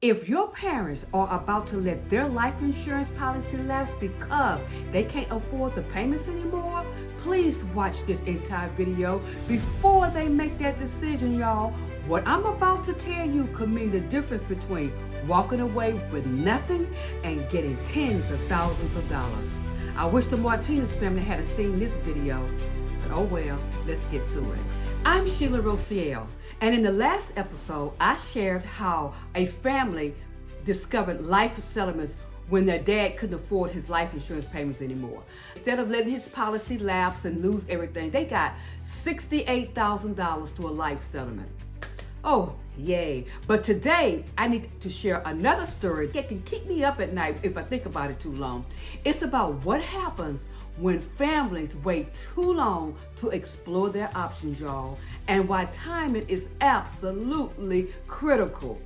If your parents are about to let their life insurance policy lapse because they can't afford the payments anymore, please watch this entire video before they make that decision, y'all. What I'm about to tell you could mean the difference between walking away with nothing and getting tens of thousands of dollars. I wish the Martinez family had seen this video, but oh well, let's get to it. I'm Sheila Rosiel. And in the last episode, I shared how a family discovered life settlements when their dad couldn't afford his life insurance payments anymore. Instead of letting his policy lapse and lose everything, they got $68,000 to a life settlement. Oh, yay. But today, I need to share another story that can keep me up at night if I think about it too long. It's about what happens when families wait too long to explore their options, y'all, and why timing is absolutely critical.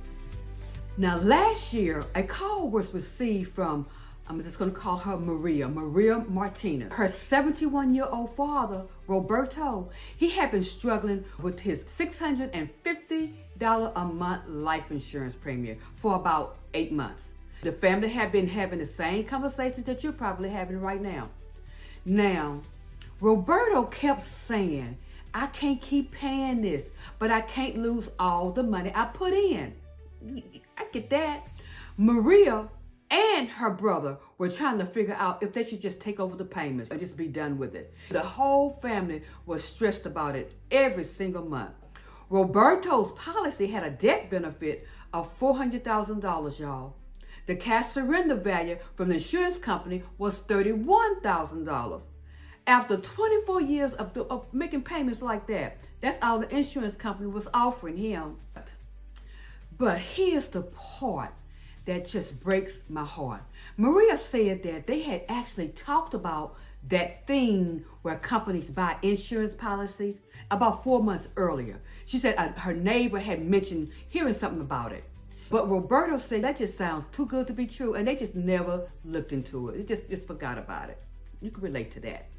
Now, last year, a call was received from, I'm just going to call her Maria Martinez. Her 71-year-old father, Roberto, he had been struggling with his $650 a month life insurance premium for about 8 months. The family had been having the same conversations that you're probably having right now. Now, Roberto kept saying, I can't keep paying this, but I can't lose all the money I put in. I get that. Maria and her brother were trying to figure out if they should just take over the payments and just be done with it. The whole family was stressed about it every single month. Roberto's policy had a death benefit of $400,000, y'all. The cash surrender value from the insurance company was $31,000. After 24 years of making payments like that, that's all the insurance company was offering him. But here's the part that just breaks my heart. Maria said that they had actually talked about that thing where companies buy insurance policies about 4 months earlier. She said her neighbor had mentioned hearing something about it. But Roberto said that just sounds too good to be true, and they just never looked into it. They just forgot about it. You can relate to that.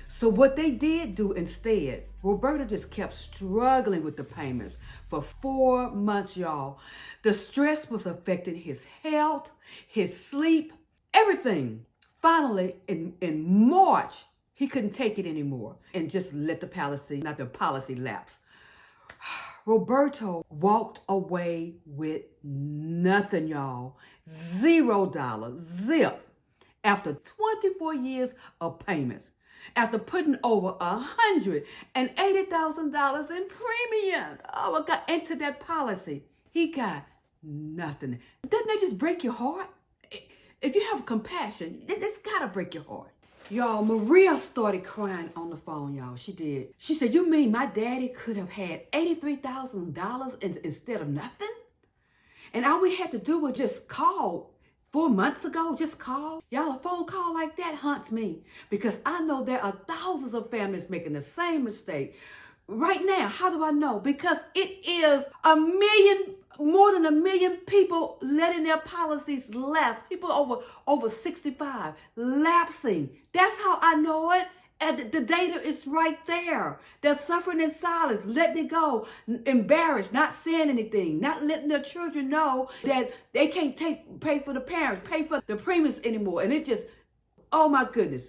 So what they did do instead, Roberto just kept struggling with the payments for 4 months, y'all. The stress was affecting his health, his sleep, everything. Finally, in March, he couldn't take it anymore and just let the policy lapse. Roberto walked away with nothing, y'all. $0, zip, after 24 years of payments. After putting over $180,000 in premium, oh my God, into that policy, he got nothing. Doesn't that just break your heart? If you have compassion, it's gotta break your heart. Y'all, Maria started crying on the phone, y'all. She did. She said, you mean my daddy could have had $83,000 instead of nothing? And all we had to do was just call 4 months ago, just call. Y'all, a phone call like that haunts me because I know there are thousands of families making the same mistake. Right now, how do I know? Because it is more than 1 million people letting their policies lapse. People over 65 lapsing. That's how I know it. And the data is right there. They're suffering in silence, letting it go, embarrassed, not saying anything, not letting their children know that they can't pay for the parents, pay for the premiums anymore. And it just, oh my goodness.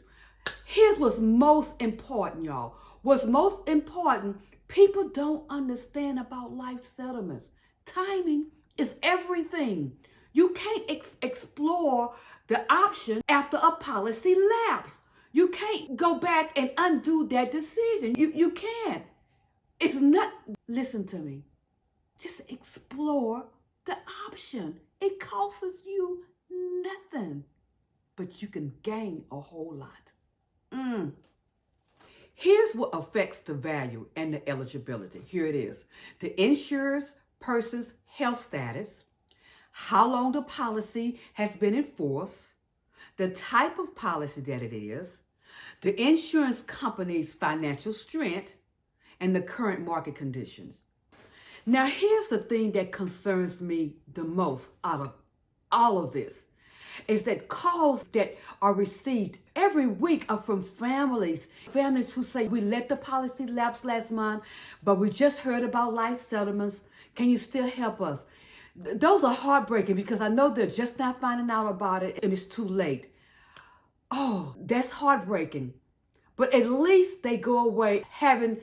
Here's what's most important, y'all. What's most important, people don't understand about life settlements. Timing is everything. You can't explore the option after a policy lapse. You can't go back and undo that decision. You can't. It's not, listen to me. Just explore the option. It costs you nothing, but you can gain a whole lot. Here's what affects the value and the eligibility. Here it is. The insured person's health status, how long the policy has been in force, the type of policy that it is, the insurance company's financial strength, and the current market conditions. Now, here's the thing that concerns me the most out of all of this, is that calls that are received every week are from families who say, we let the policy lapse last month, but we just heard about life settlements. Can you still help us? Those are heartbreaking because I know they're just not finding out about it and it's too late. Oh, that's heartbreaking. But at least they go away having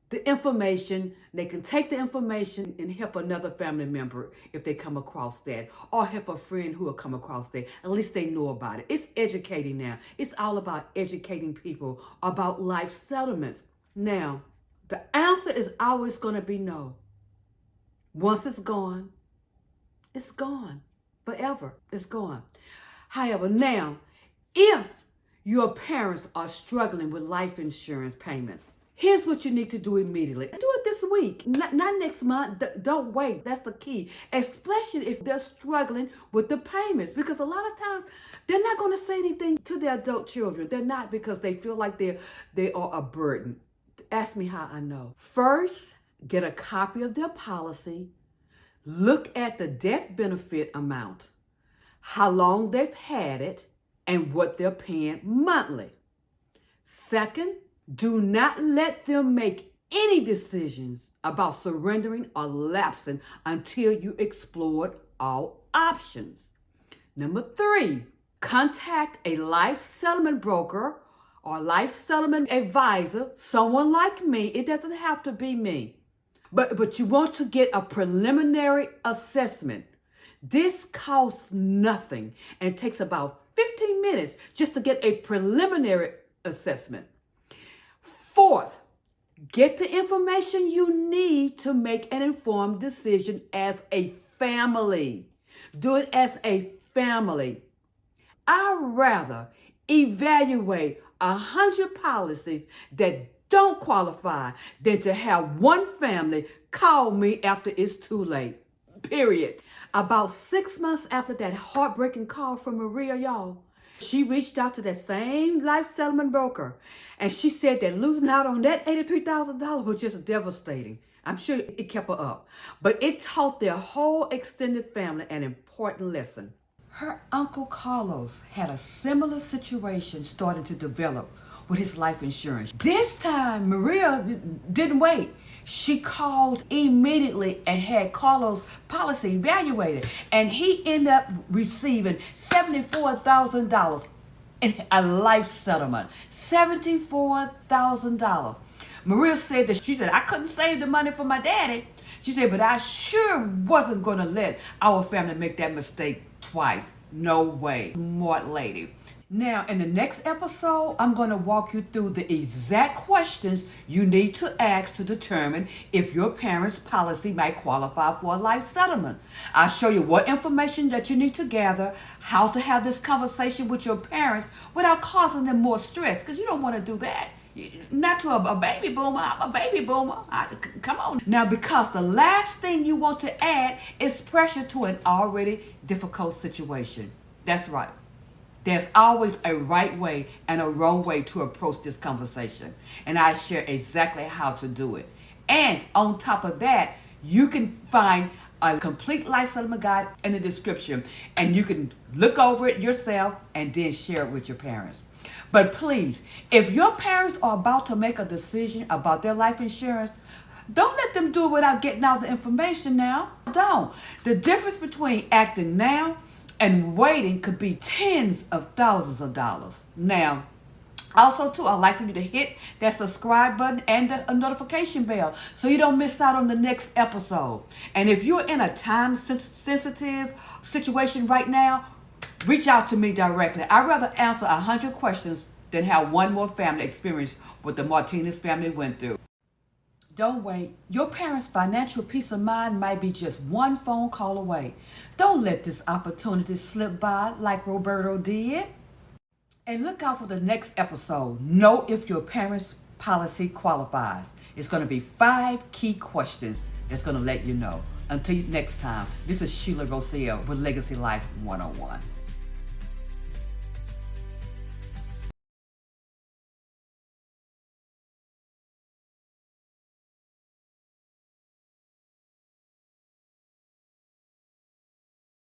the information. They can take the information and help another family member if they come across that, or help a friend who will come across that. At least they know about it. It's educating now. It's all about educating people about life settlements. Now, the answer is always going to be no. Once it's gone forever. It's gone. However, now, if your parents are struggling with life insurance payments, here's what you need to do immediately. Do it this week, not next month. Don't wait. That's the key, especially if they're struggling with the payments, because a lot of times they're not going to say anything to their adult children. They're not, because they feel like they are a burden. Ask me how I know. First, get a copy of their policy. Look at the death benefit amount, how long they've had it, and what they're paying monthly. Second, do not let them make any decisions about surrendering or lapsing until you explored all options. Number 3, contact a life settlement broker or life settlement advisor, someone like me. It doesn't have to be me. But you want to get a preliminary assessment. This costs nothing and it takes about 15 minutes just to get a preliminary assessment. Fourth, get the information you need to make an informed decision as a family. Do it as a family. I'd rather evaluate 100 policies that don't qualify than to have one family call me after it's too late. Period. About 6 months after that heartbreaking call from Maria, y'all, she reached out to that same life settlement broker, and she said that losing out on that $83,000 was just devastating. I'm sure it kept her up, but it taught their whole extended family an important lesson. Her Uncle Carlos had a similar situation starting to develop with his life insurance. This time, Maria didn't wait. She called immediately and had Carlos' policy evaluated, and he ended up receiving $74,000 in a life settlement. $74,000. Maria said that I couldn't save the money for my daddy. She said, but I sure wasn't going to let our family make that mistake twice. No way. Smart lady. Now, in the next episode, I'm going to walk you through the exact questions you need to ask to determine if your parents' policy might qualify for a life settlement. I'll show you what information that you need to gather, how to have this conversation with your parents without causing them more stress, because you don't want to do that. Not to a baby boomer. I'm a baby boomer. Come on. Now, because the last thing you want to add is pressure to an already difficult situation. That's right. There's always a right way and a wrong way to approach this conversation. And I share exactly how to do it. And on top of that, you can find a complete life settlement guide in the description. And you can look over it yourself and then share it with your parents. But please, if your parents are about to make a decision about their life insurance, don't let them do it without getting out the information now. Don't. The difference between acting now and waiting could be tens of thousands of dollars. Now, also too, I'd like for you to hit that subscribe button and the notification bell so you don't miss out on the next episode. And if you're in a time-sensitive situation right now, reach out to me directly. I'd rather answer 100 questions than have one more family experience what the Martinez family went through. Don't wait. Your parents' financial peace of mind might be just one phone call away. Don't let this opportunity slip by like Roberto did. And look out for the next episode. Know if your parents' policy qualifies. It's going to be 5 key questions that's going to let you know. Until next time, this is Sheila Roselle with Legacy Life 101.